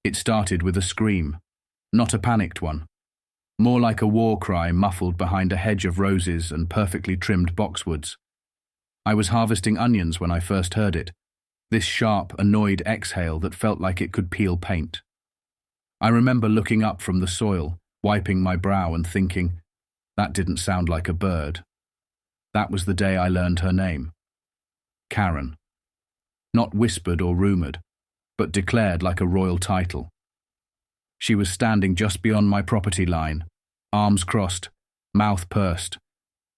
It started with a scream, not a panicked one, more like a war cry muffled behind a hedge of roses and perfectly trimmed boxwoods. I was harvesting onions when I first heard it, this sharp, annoyed exhale that felt like it could peel paint. I remember looking up from the soil, wiping my brow and thinking, that didn't sound like a bird. That was the day I learned her name. Karen. Not whispered or rumoured, but declared like a royal title. She was standing just beyond my property line, arms crossed, mouth pursed,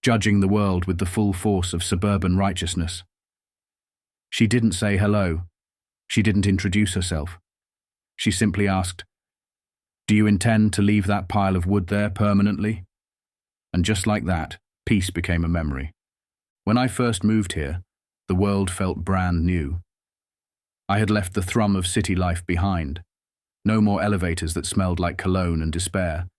judging the world with the full force of suburban righteousness. She didn't say hello. She didn't introduce herself. She simply asked, "Do you intend to leave that pile of wood there permanently?" And just like that, peace became a memory. When I first moved here, the world felt brand new. I had left the thrum of city life behind. No more elevators that smelled like cologne and despair.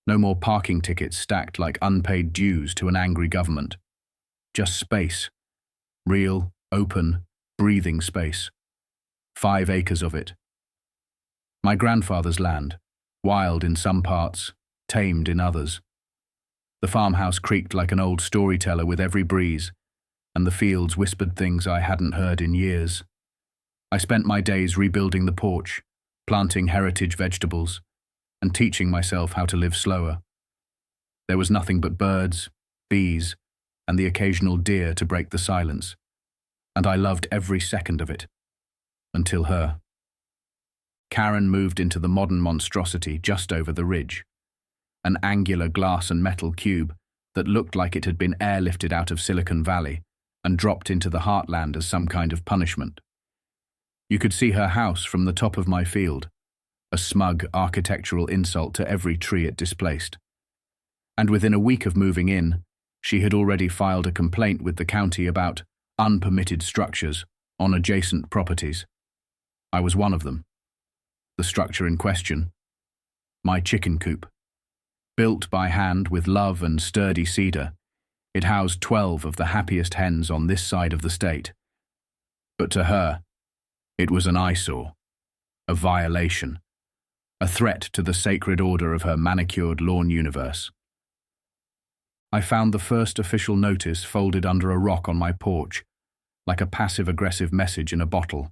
No more parking tickets stacked like unpaid dues to an angry government. Just space. Real, open, breathing space. 5 acres of it. My grandfather's land, wild in some parts, tamed in others. The farmhouse creaked like an old storyteller with every breeze, and the fields whispered things I hadn't heard in years. I spent my days rebuilding the porch, planting heritage vegetables, and teaching myself how to live slower. There was nothing but birds, bees, and the occasional deer to break the silence, and I loved every second of it. Until her. Karen moved into the modern monstrosity just over the ridge, an angular glass and metal cube that looked like it had been airlifted out of Silicon Valley and dropped into the heartland as some kind of punishment. You could see her house from the top of my field, a smug architectural insult to every tree it displaced. And within a week of moving in, she had already filed a complaint with the county about unpermitted structures on adjacent properties. I was one of them. The structure in question, my chicken coop. Built by hand with love and sturdy cedar, it housed 12 of the happiest hens on this side of the state. But to her, it was an eyesore, a violation, a threat to the sacred order of her manicured lawn universe. I found the first official notice folded under a rock on my porch, like a passive-aggressive message in a bottle.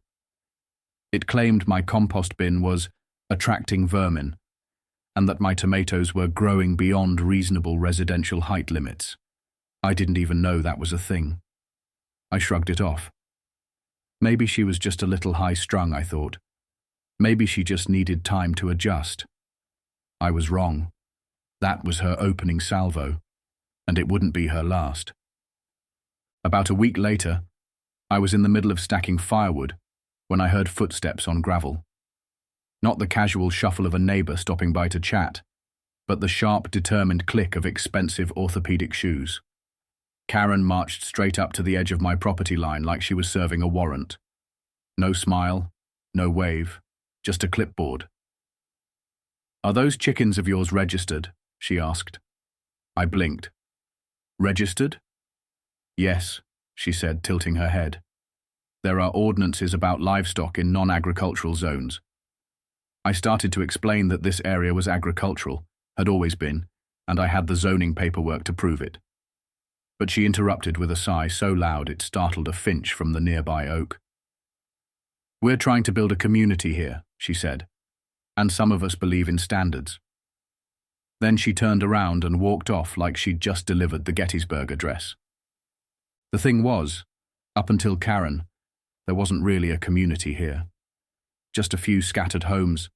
It claimed my compost bin was attracting vermin, and that my tomatoes were growing beyond reasonable residential height limits. I didn't even know that was a thing. I shrugged it off. Maybe she was just a little high-strung, I thought. Maybe she just needed time to adjust. I was wrong. That was her opening salvo, and it wouldn't be her last. About a week later, I was in the middle of stacking firewood when I heard footsteps on gravel. Not the casual shuffle of a neighbor stopping by to chat, but the sharp, determined click of expensive orthopedic shoes. Karen marched straight up to the edge of my property line like she was serving a warrant. No smile, no wave, just a clipboard. "Are those chickens of yours registered?" she asked. I blinked. "Registered?" "Yes," she said, tilting her head. "There are ordinances about livestock in non-agricultural zones." I started to explain that this area was agricultural, had always been, and I had the zoning paperwork to prove it. But she interrupted with a sigh so loud it startled a finch from the nearby oak. "We're trying to build a community here," she said, "and some of us believe in standards." Then she turned around and walked off like she'd just delivered the Gettysburg Address. The thing was, up until Karen, there wasn't really a community here. Just a few scattered homes,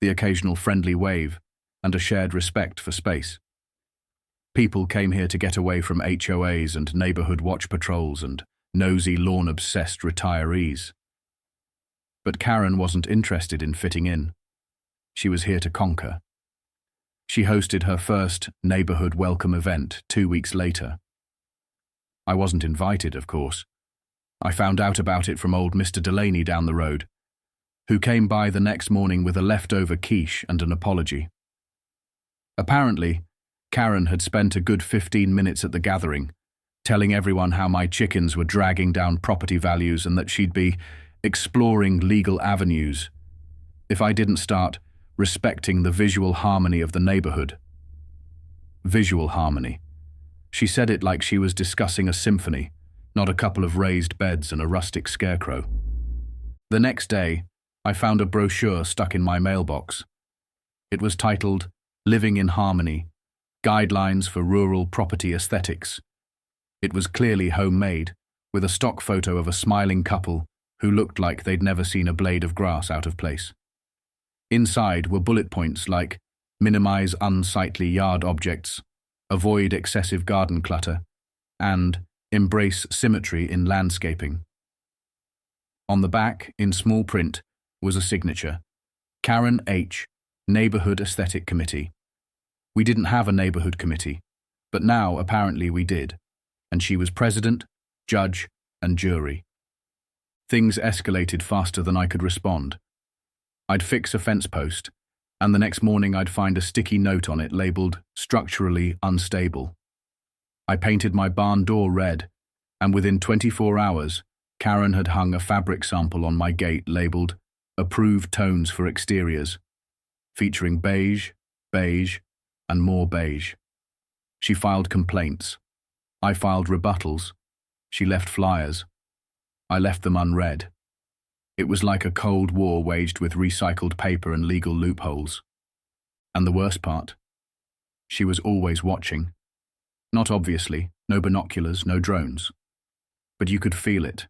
the occasional friendly wave, and a shared respect for space. People came here to get away from HOAs and neighborhood watch patrols and nosy lawn-obsessed retirees. But Karen wasn't interested in fitting in. She was here to conquer. She hosted her first neighborhood welcome event 2 weeks later. I wasn't invited, of course. I found out about it from old Mr. Delaney down the road, who came by the next morning with a leftover quiche and an apology. Apparently, Karen had spent a good 15 minutes at the gathering, telling everyone how my chickens were dragging down property values and that she'd be exploring legal avenues. if I didn't start respecting the visual harmony of the neighborhood. Visual harmony. She said it like she was discussing a symphony, not a couple of raised beds and a rustic scarecrow. The next day, I found a brochure stuck in my mailbox. It was titled Living in Harmony, Guidelines for Rural Property Aesthetics. It was clearly homemade, with a stock photo of a smiling couple who looked like they'd never seen a blade of grass out of place. Inside were bullet points like minimize unsightly yard objects, avoid excessive garden clutter, and embrace symmetry in landscaping. On the back, in small print, was a signature. Karen H., Neighborhood Aesthetic Committee. We didn't have a neighborhood committee, but now apparently we did, and she was president, judge, and jury. Things escalated faster than I could respond. I'd fix a fence post, and the next morning I'd find a sticky note on it labeled structurally unstable. I painted my barn door red, and within 24 hours, Karen had hung a fabric sample on my gate labeled Approved Tones for Exteriors, featuring beige, and more beige. She filed complaints. I filed rebuttals. She left flyers. I left them unread. It was like a cold war waged with recycled paper and legal loopholes. And the worst part? She was always watching. Not obviously, no binoculars, no drones. But you could feel it.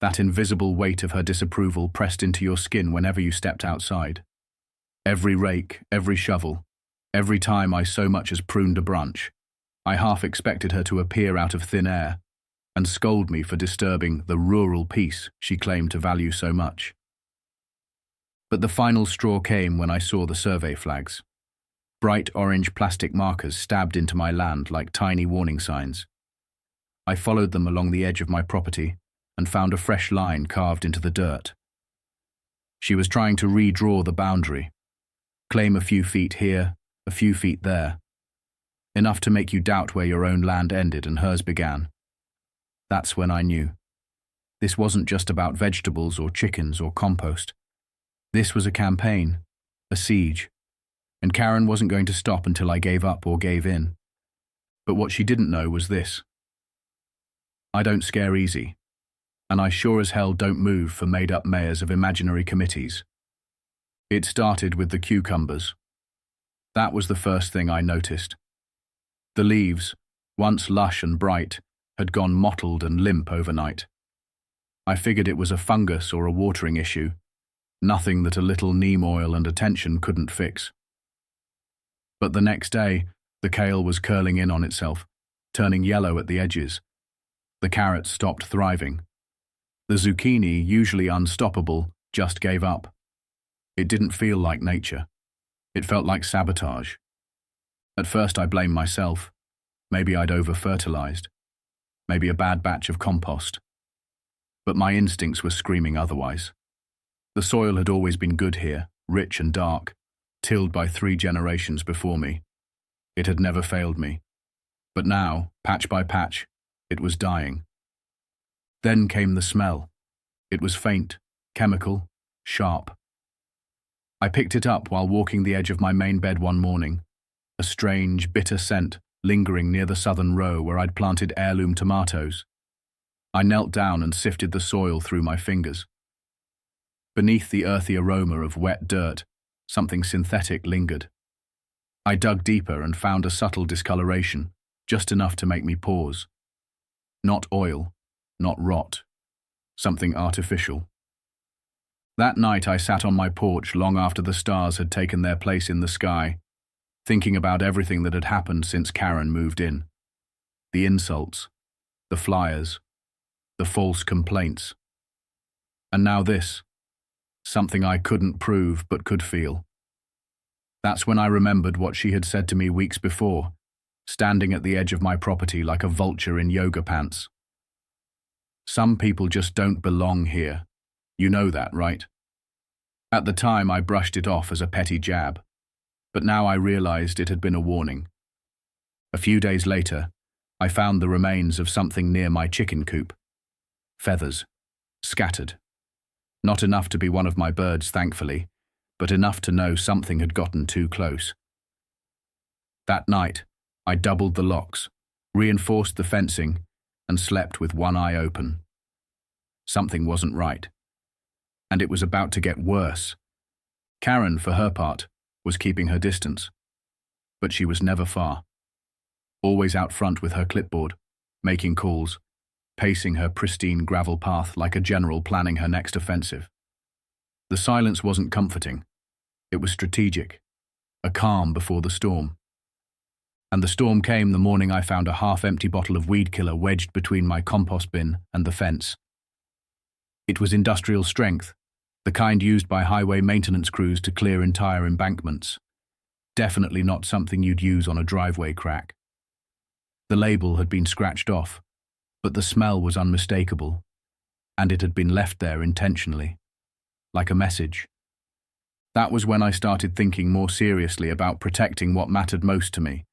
That invisible weight of her disapproval pressed into your skin whenever you stepped outside. Every rake, every shovel, every time I so much as pruned a branch, I half expected her to appear out of thin air and scold me for disturbing the rural peace she claimed to value so much. But the final straw came when I saw the survey flags. Bright orange plastic markers stabbed into my land like tiny warning signs. I followed them along the edge of my property and found a fresh line carved into the dirt. She was trying to redraw the boundary, claim a few feet here, a few feet there, enough to make you doubt where your own land ended and hers began. That's when I knew. This wasn't just about vegetables or chickens or compost. This was a campaign, a siege, and Karen wasn't going to stop until I gave up or gave in. But what she didn't know was this. I don't scare easy, and I sure as hell don't move for made-up mayors of imaginary committees. It started with the cucumbers. That was the first thing I noticed. The leaves, once lush and bright, had gone mottled and limp overnight. I figured it was a fungus or a watering issue, nothing that a little neem oil and attention couldn't fix. But the next day, the kale was curling in on itself, turning yellow at the edges. The carrots stopped thriving. The zucchini, usually unstoppable, just gave up. It didn't feel like nature. It felt like sabotage. At first I blamed myself. Maybe I'd over-fertilized. Maybe a bad batch of compost. But my instincts were screaming otherwise. The soil had always been good here, rich and dark, tilled by 3 generations before me. It had never failed me. But now, patch by patch, it was dying. Then came the smell. It was faint, chemical, sharp. I picked it up while walking the edge of my main bed one morning, a strange, bitter scent lingering near the southern row where I'd planted heirloom tomatoes. I knelt down and sifted the soil through my fingers. Beneath the earthy aroma of wet dirt, something synthetic lingered. I dug deeper and found a subtle discoloration, just enough to make me pause. Not oil, not rot, something artificial. That night I sat on my porch long after the stars had taken their place in the sky, thinking about everything that had happened since Karen moved in. The insults, the flyers, the false complaints. And now this, something I couldn't prove but could feel. That's when I remembered what she had said to me weeks before, standing at the edge of my property like a vulture in yoga pants. Some people just don't belong here. You know that, right? At the time, I brushed it off as a petty jab, but now I realized it had been a warning. A few days later, I found the remains of something near my chicken coop. Feathers, scattered. Not enough to be one of my birds, thankfully, but enough to know something had gotten too close. That night, I doubled the locks, reinforced the fencing, and slept with one eye open. Something wasn't right. And it was about to get worse. Karen, for her part, was keeping her distance. But she was never far. Always out front with her clipboard, making calls, pacing her pristine gravel path like a general planning her next offensive. The silence wasn't comforting. It was strategic, a calm before the storm. And the storm came the morning I found a half-empty bottle of weed killer wedged between my compost bin and the fence. It was industrial strength, the kind used by highway maintenance crews to clear entire embankments. Definitely not something you'd use on a driveway crack. The label had been scratched off, but the smell was unmistakable, and it had been left there intentionally, like a message. That was when I started thinking more seriously about protecting what mattered most to me.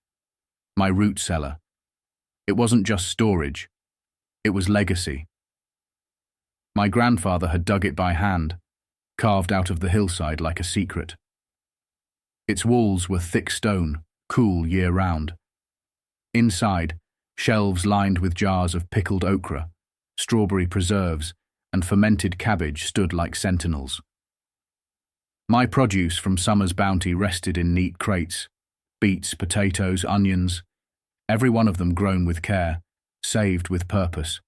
My root cellar. It wasn't just storage. It was legacy. My grandfather had dug it by hand, carved out of the hillside like a secret. Its walls were thick stone, cool year-round. Inside, shelves lined with jars of pickled okra, strawberry preserves, and fermented cabbage stood like sentinels. My produce from summer's bounty rested in neat crates: beets, potatoes, onions, every one of them grown with care, saved with purpose.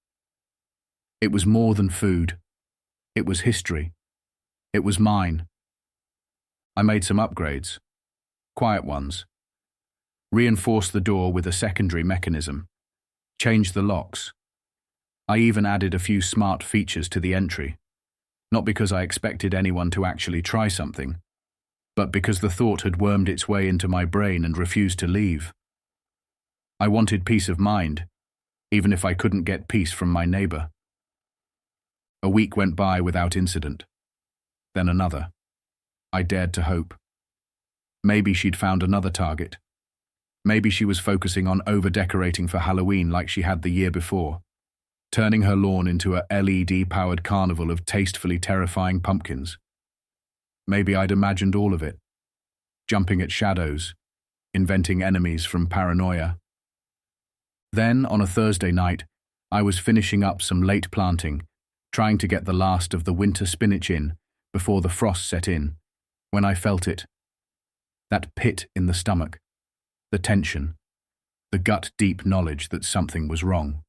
It was more than food. It was history. It was mine. I made some upgrades, quiet ones. Reinforced the door with a secondary mechanism. Changed the locks. I even added a few smart features to the entry. Not because I expected anyone to actually try something, but because the thought had wormed its way into my brain and refused to leave. I wanted peace of mind, even if I couldn't get peace from my neighbor. A week went by without incident. Then another. I dared to hope. Maybe she'd found another target. Maybe she was focusing on over-decorating for Halloween like she had the year before, turning her lawn into a LED-powered carnival of tastefully terrifying pumpkins. Maybe I'd imagined all of it, jumping at shadows, inventing enemies from paranoia. Then, on a Thursday night, I was finishing up some late planting, trying to get the last of the winter spinach in before the frost set in, when I felt it. That pit in the stomach, the tension, the gut-deep knowledge that something was wrong.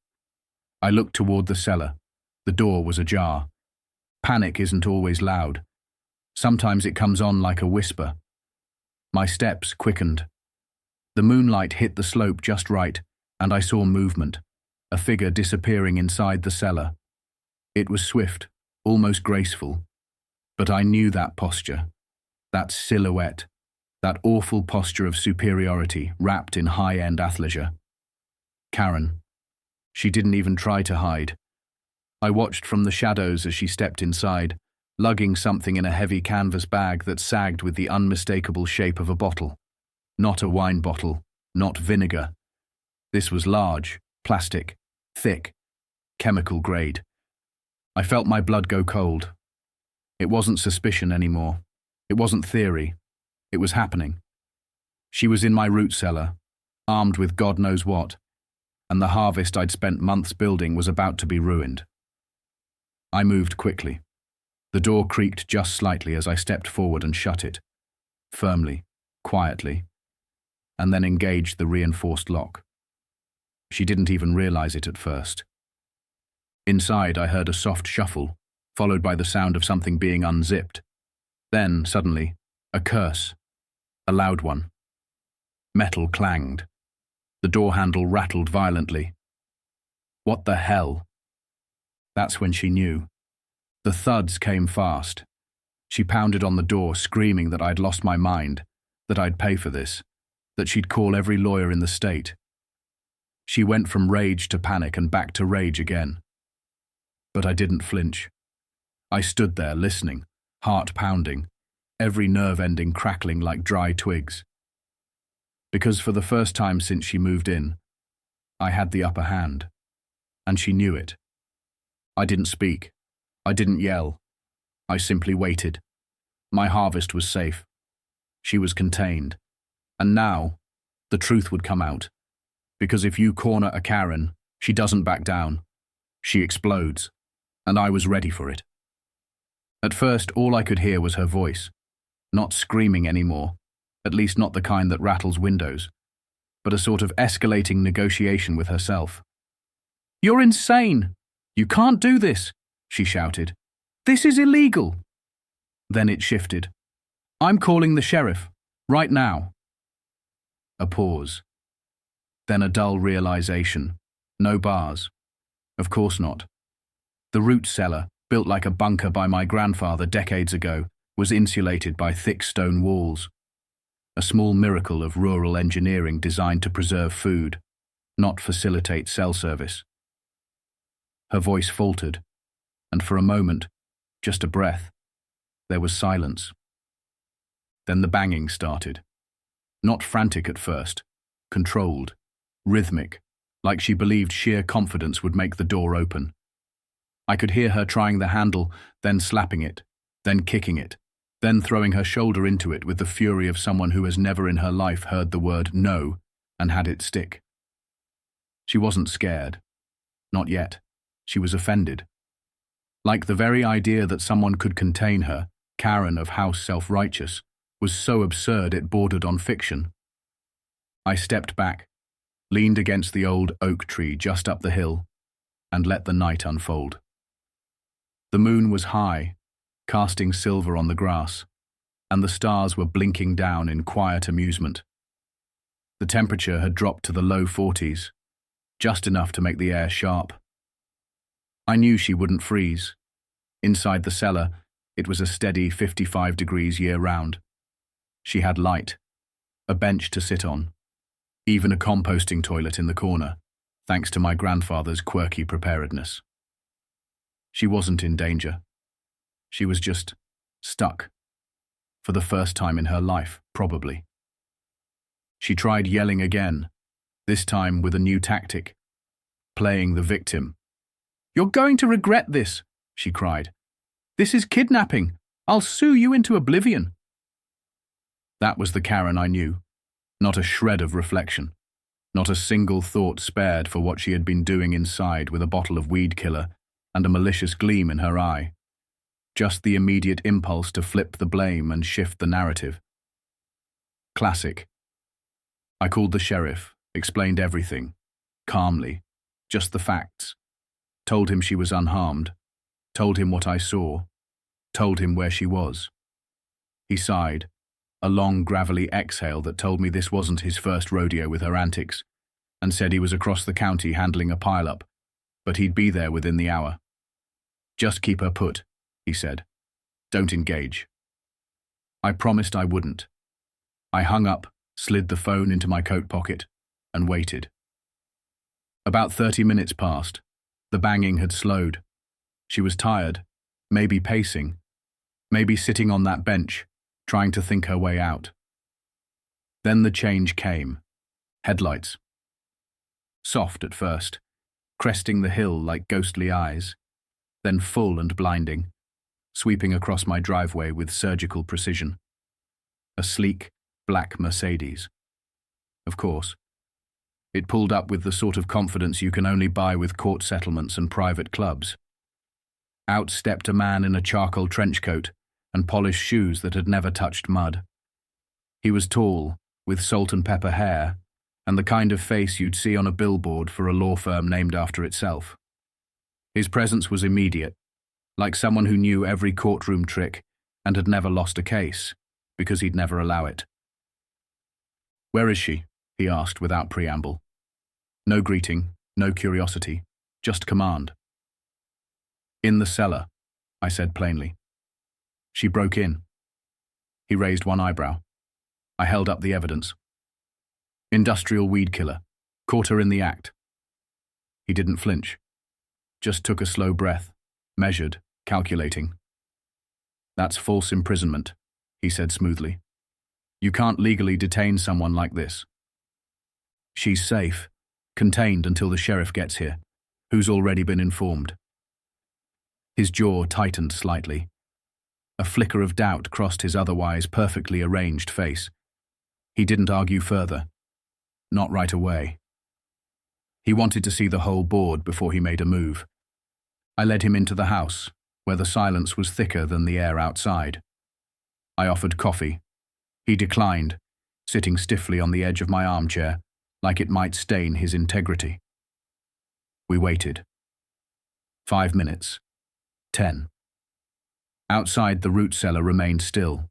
I looked toward the cellar. The door was ajar. Panic isn't always loud. Sometimes it comes on like a whisper. My steps quickened. The moonlight hit the slope just right, and I saw movement, a figure disappearing inside the cellar. It was swift, almost graceful, but I knew that posture, that silhouette, that awful posture of superiority wrapped in high-end athleisure. Karen. She didn't even try to hide. I watched from the shadows as she stepped inside, lugging something in a heavy canvas bag that sagged with the unmistakable shape of a bottle. Not a wine bottle, not vinegar. This was large, plastic, thick, chemical grade. I felt my blood go cold. It wasn't suspicion anymore. It wasn't theory. It was happening. She was in my root cellar, armed with God knows what, and the harvest I'd spent months building was about to be ruined. I moved quickly. The door creaked just slightly as I stepped forward and shut it, firmly, quietly, and then engaged the reinforced lock. She didn't even realize it at first. Inside, I heard a soft shuffle, followed by the sound of something being unzipped. Then, suddenly, a curse. A loud one. Metal clanged. The door handle rattled violently. What the hell? That's when she knew. The thuds came fast. She pounded on the door, screaming that I'd lost my mind, that I'd pay for this, that she'd call every lawyer in the state. She went from rage to panic and back to rage again. But I didn't flinch. I stood there listening, heart pounding, every nerve ending crackling like dry twigs. Because for the first time since she moved in, I had the upper hand. And she knew it. I didn't speak. I didn't yell. I simply waited. My harvest was safe. She was contained. And now, the truth would come out. Because if you corner a Karen, she doesn't back down. She explodes. And I was ready for it. At first, all I could hear was her voice. Not screaming anymore, at least not the kind that rattles windows, but a sort of escalating negotiation with herself. "You're insane! You can't do this!" she shouted. "This is illegal!" Then it shifted. "I'm calling the sheriff, right now." A pause. Then a dull realization. No bars. Of course not. The root cellar, built like a bunker by my grandfather decades ago, was insulated by thick stone walls. A small miracle of rural engineering designed to preserve food, not facilitate cell service. Her voice faltered, and for a moment, just a breath, there was silence. Then the banging started. Not frantic at first, controlled, rhythmic, like she believed sheer confidence would make the door open. I could hear her trying the handle, then slapping it, then kicking it, then throwing her shoulder into it with the fury of someone who has never in her life heard the word no and had it stick. She wasn't scared. Not yet. She was offended. Like the very idea that someone could contain her, Karen of House Self-Righteous, was so absurd it bordered on fiction. I stepped back, leaned against the old oak tree just up the hill, and let the night unfold. The moon was high, casting silver on the grass, and the stars were blinking down in quiet amusement. The temperature had dropped to the low 40s, just enough to make the air sharp. I knew she wouldn't freeze. Inside the cellar, it was a steady 55 degrees year-round. She had light, a bench to sit on, even a composting toilet in the corner, thanks to my grandfather's quirky preparedness. She wasn't in danger. She was just stuck. For the first time in her life, probably. She tried yelling again, this time with a new tactic, playing the victim. "You're going to regret this," she cried. "This is kidnapping. I'll sue you into oblivion." That was the Karen I knew. Not a shred of reflection. Not a single thought spared for what she had been doing inside with a bottle of weed killer and a malicious gleam in her eye. Just the immediate impulse to flip the blame and shift the narrative. Classic. I called the sheriff, explained everything, calmly, just the facts. Told him she was unharmed, told him what I saw, told him where she was. He sighed, a long gravelly exhale that told me this wasn't his first rodeo with her antics, and said he was across the county handling a pile-up, but he'd be there within the hour. "Just keep her put," he said. "Don't engage." I promised I wouldn't. I hung up, slid the phone into my coat pocket, and waited. About 30 minutes passed. The banging had slowed. She was tired, maybe pacing, maybe sitting on that bench, trying to think her way out. Then the change came. Headlights. Soft at first, cresting the hill like ghostly eyes, then full and blinding, sweeping across my driveway with surgical precision. A sleek, black Mercedes. Of course. It pulled up with the sort of confidence you can only buy with court settlements and private clubs. Out stepped a man in a charcoal trench coat and polished shoes that had never touched mud. He was tall, with salt and pepper hair, and the kind of face you'd see on a billboard for a law firm named after itself. His presence was immediate, like someone who knew every courtroom trick and had never lost a case, because he'd never allow it. "Where is she?" he asked without preamble. No greeting, no curiosity, just command. "In the cellar," I said plainly. She broke in. He raised one eyebrow. I held up the evidence. "Industrial weed killer. Caught her in the act." He didn't flinch. Just took a slow breath, measured, calculating. "That's false imprisonment," he said smoothly. "You can't legally detain someone like this. She's safe, contained until the sheriff gets here, who's already been informed." His jaw tightened slightly. A flicker of doubt crossed his otherwise perfectly arranged face. He didn't argue further. Not right away. He wanted to see the whole board before he made a move. I led him into the house, where the silence was thicker than the air outside. I offered coffee. He declined, sitting stiffly on the edge of my armchair, like it might stain his integrity. We waited. 5 minutes. 10. Outside, the root cellar remained still,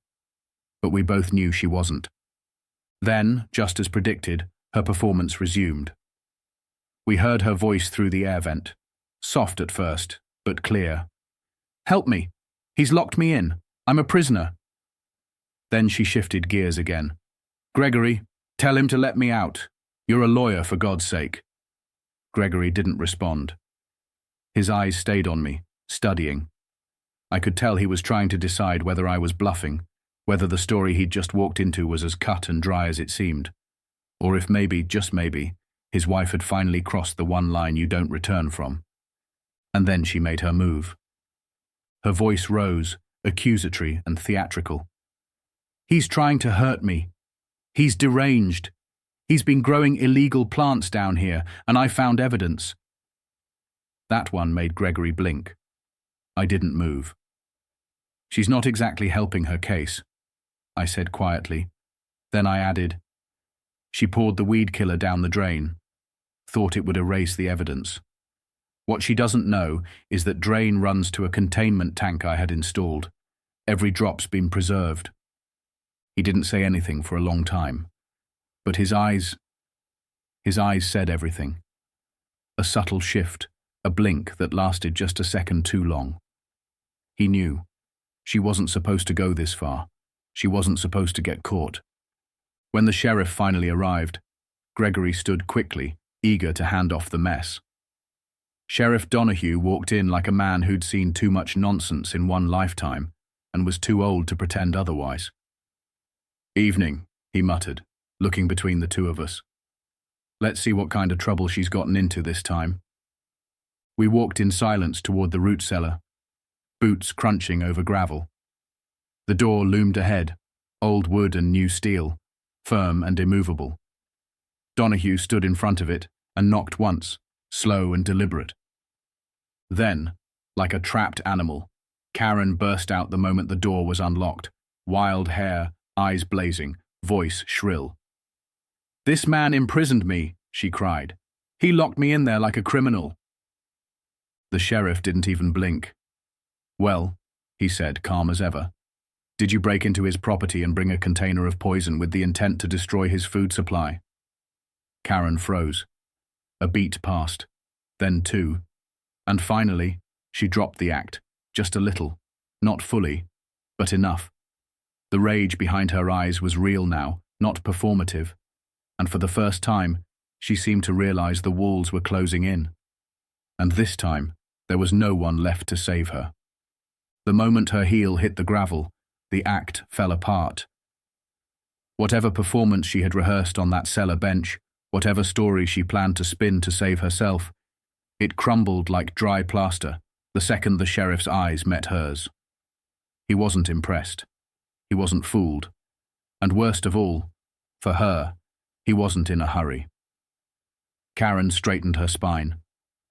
but we both knew she wasn't. Then, just as predicted, her performance resumed. We heard her voice through the air vent, soft at first, but clear. "Help me! He's locked me in. I'm a prisoner." Then she shifted gears again. "Gregory, tell him to let me out. You're a lawyer, for God's sake." Gregory didn't respond. His eyes stayed on me, studying. I could tell he was trying to decide whether I was bluffing, whether the story he'd just walked into was as cut and dry as it seemed, or if maybe, just maybe, his wife had finally crossed the one line you don't return from. And then she made her move. Her voice rose, accusatory and theatrical. "He's trying to hurt me. He's deranged. He's been growing illegal plants down here, and I found evidence." That one made Gregory blink. I didn't move. "She's not exactly helping her case," I said quietly. Then I added, "She poured the weed killer down the drain. Thought it would erase the evidence. What she doesn't know is that drain runs to a containment tank I had installed. Every drop's been preserved." He didn't say anything for a long time, but his eyes said everything. A subtle shift, a blink that lasted just a second too long. He knew. She wasn't supposed to go this far. She wasn't supposed to get caught. When the sheriff finally arrived, Gregory stood quickly, eager to hand off the mess. Sheriff Donahue walked in like a man who'd seen too much nonsense in one lifetime and was too old to pretend otherwise. "Evening," he muttered, looking between the two of us. "Let's see what kind of trouble she's gotten into this time." We walked in silence toward the root cellar, boots crunching over gravel. The door loomed ahead, old wood and new steel, firm and immovable. Donahue stood in front of it and knocked once, slow and deliberate. Then, like a trapped animal, Karen burst out the moment the door was unlocked, wild hair, eyes blazing, voice shrill. "This man imprisoned me," she cried. "He locked me in there like a criminal." The sheriff didn't even blink. "Well," he said, calm as ever, "did you break into his property and bring a container of poison with the intent to destroy his food supply?" Karen froze. A beat passed, then two, and finally, she dropped the act, just a little, not fully, but enough. The rage behind her eyes was real now, not performative, and for the first time, she seemed to realize the walls were closing in. And this time, there was no one left to save her. The moment her heel hit the gravel, the act fell apart. Whatever performance she had rehearsed on that cellar bench, whatever story she planned to spin to save herself, it crumbled like dry plaster the second the sheriff's eyes met hers. He wasn't impressed. He wasn't fooled. And worst of all, for her, he wasn't in a hurry. Karen straightened her spine,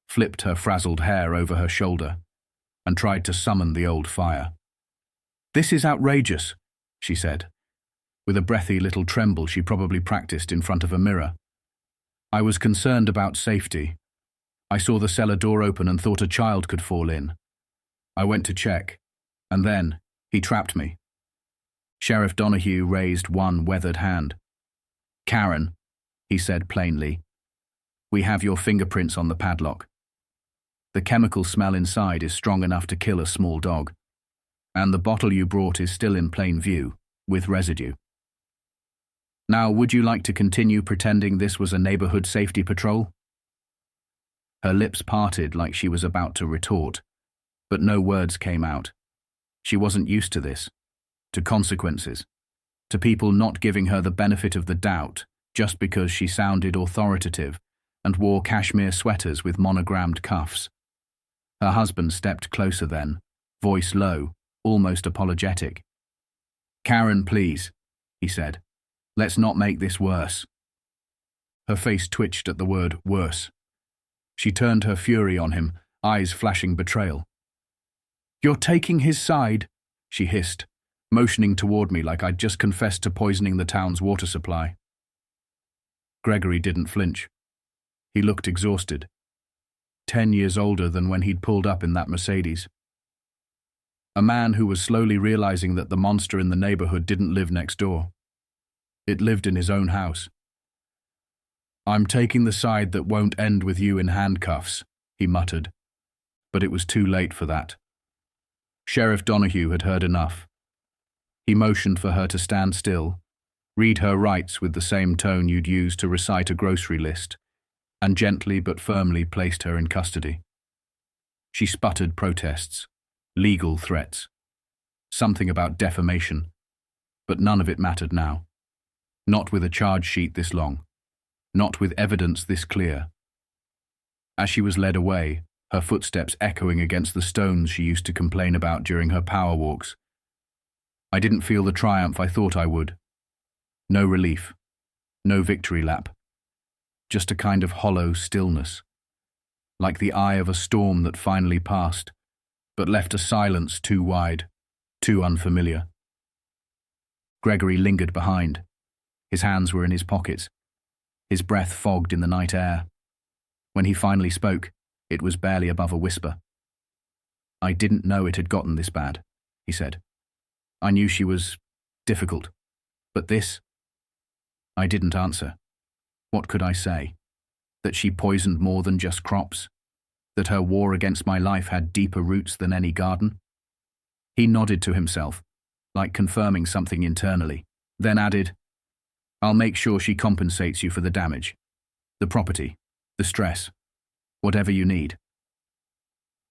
flipped her frazzled hair over her shoulder, and tried to summon the old fire. "This is outrageous," she said, with a breathy little tremble she probably practiced in front of a mirror. "I was concerned about safety. I saw the cellar door open and thought a child could fall in. I went to check, and then he trapped me." Sheriff Donahue raised one weathered hand. "Karen," he said plainly, "we have your fingerprints on the padlock. The chemical smell inside is strong enough to kill a small dog, and the bottle you brought is still in plain view, with residue. Now, would you like to continue pretending this was a neighborhood safety patrol?" Her lips parted like she was about to retort, but no words came out. She wasn't used to this, to consequences, to people not giving her the benefit of the doubt just because she sounded authoritative and wore cashmere sweaters with monogrammed cuffs. Her husband stepped closer then, voice low, almost apologetic. "Karen, please," he said. "Let's not make this worse." Her face twitched at the word worse. She turned her fury on him, eyes flashing betrayal. "You're taking his side," she hissed, motioning toward me like I'd just confessed to poisoning the town's water supply. Gregory didn't flinch. He looked exhausted. 10 years older than when he'd pulled up in that Mercedes. A man who was slowly realizing that the monster in the neighborhood didn't live next door. It lived in his own house. "I'm taking the side that won't end with you in handcuffs," he muttered. But it was too late for that. Sheriff Donahue had heard enough. He motioned for her to stand still, read her rights with the same tone you'd use to recite a grocery list, and gently but firmly placed her in custody. She sputtered protests, legal threats, something about defamation, but none of it mattered now. Not with a charge sheet this long, not with evidence this clear. As she was led away, her footsteps echoing against the stones she used to complain about during her power walks, I didn't feel the triumph I thought I would. No relief, no victory lap, just a kind of hollow stillness, like the eye of a storm that finally passed, but left a silence too wide, too unfamiliar. Gregory lingered behind. His hands were in his pockets, his breath fogged in the night air. When he finally spoke, it was barely above a whisper. "I didn't know it had gotten this bad," he said. "I knew she was difficult, but this..." I didn't answer. What could I say? That she poisoned more than just crops? That her war against my life had deeper roots than any garden? He nodded to himself, like confirming something internally, then added, "I'll make sure she compensates you for the damage, the property, the stress, whatever you need."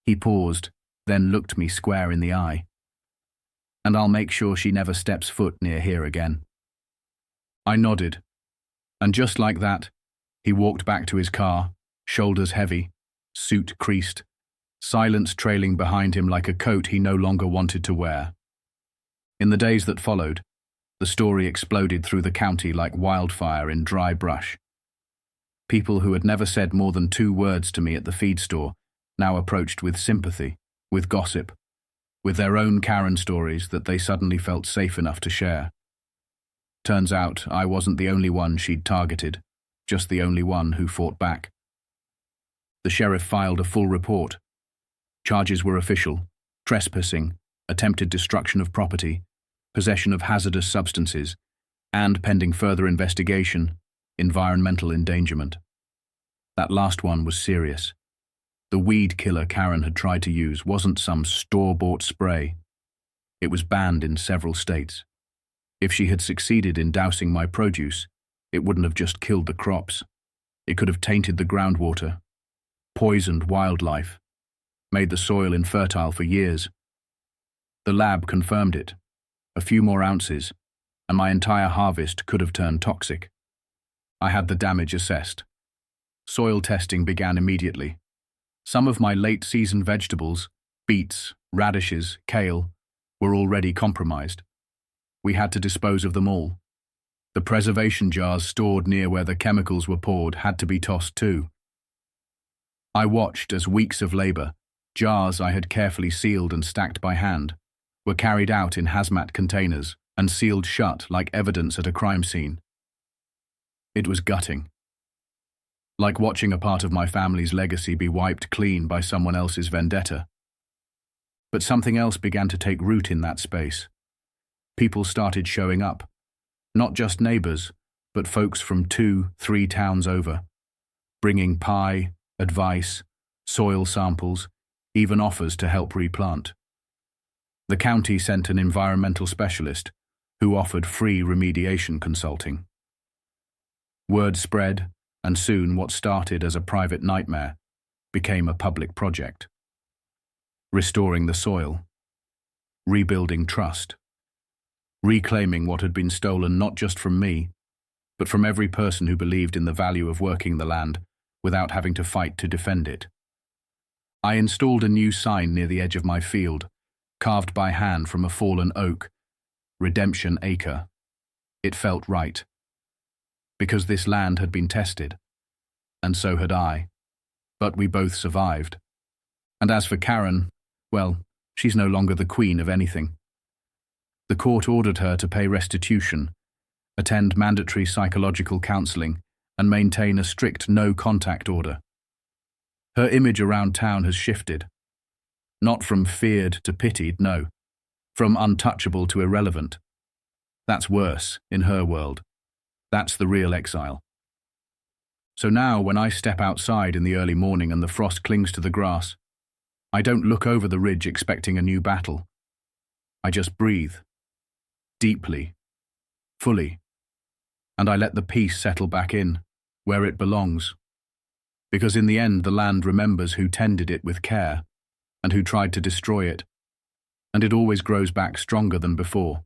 He paused, then looked me square in the eye. "And I'll make sure she never steps foot near here again." I nodded, and just like that, he walked back to his car, shoulders heavy, suit creased, silence trailing behind him like a coat he no longer wanted to wear. In the days that followed, the story exploded through the county like wildfire in dry brush. People who had never said more than 2 words to me at the feed store now approached with sympathy, with gossip, with their own Karen stories that they suddenly felt safe enough to share. Turns out I wasn't the only one she'd targeted, just the only one who fought back. The sheriff filed a full report. Charges were official: trespassing, attempted destruction of property, possession of hazardous substances, and, pending further investigation, environmental endangerment. That last one was serious. The weed killer Karen had tried to use wasn't some store-bought spray. It was banned in several states. If she had succeeded in dousing my produce, it wouldn't have just killed the crops. It could have tainted the groundwater, poisoned wildlife, made the soil infertile for years. The lab confirmed it. A few more ounces, and my entire harvest could have turned toxic. I had the damage assessed. Soil testing began immediately. Some of my late-season vegetables, beets, radishes, kale, were already compromised. We had to dispose of them all. The preservation jars stored near where the chemicals were poured had to be tossed too. I watched as weeks of labor, jars I had carefully sealed and stacked by hand, were carried out in hazmat containers and sealed shut like evidence at a crime scene. It was gutting. Like watching a part of my family's legacy be wiped clean by someone else's vendetta. But something else began to take root in that space. People started showing up. Not just neighbors, but folks from 2, 3 towns over, bringing pie, advice, soil samples, even offers to help replant. The county sent an environmental specialist who offered free remediation consulting. Word spread, and soon what started as a private nightmare became a public project. Restoring the soil, rebuilding trust, reclaiming what had been stolen not just from me, but from every person who believed in the value of working the land without having to fight to defend it. I installed a new sign near the edge of my field, carved by hand from a fallen oak, Redemption Acre. It felt right. Because this land had been tested. And so had I. But we both survived. And as for Karen, well, she's no longer the queen of anything. The court ordered her to pay restitution, attend mandatory psychological counseling, and maintain a strict no-contact order. Her image around town has shifted. Not from feared to pitied, no. From untouchable to irrelevant. That's worse, in her world. That's the real exile. So now, when I step outside in the early morning and the frost clings to the grass, I don't look over the ridge expecting a new battle. I just breathe. Deeply. Fully. And I let the peace settle back in, where it belongs. Because in the end, the land remembers who tended it with care, and who tried to destroy it, and it always grows back stronger than before.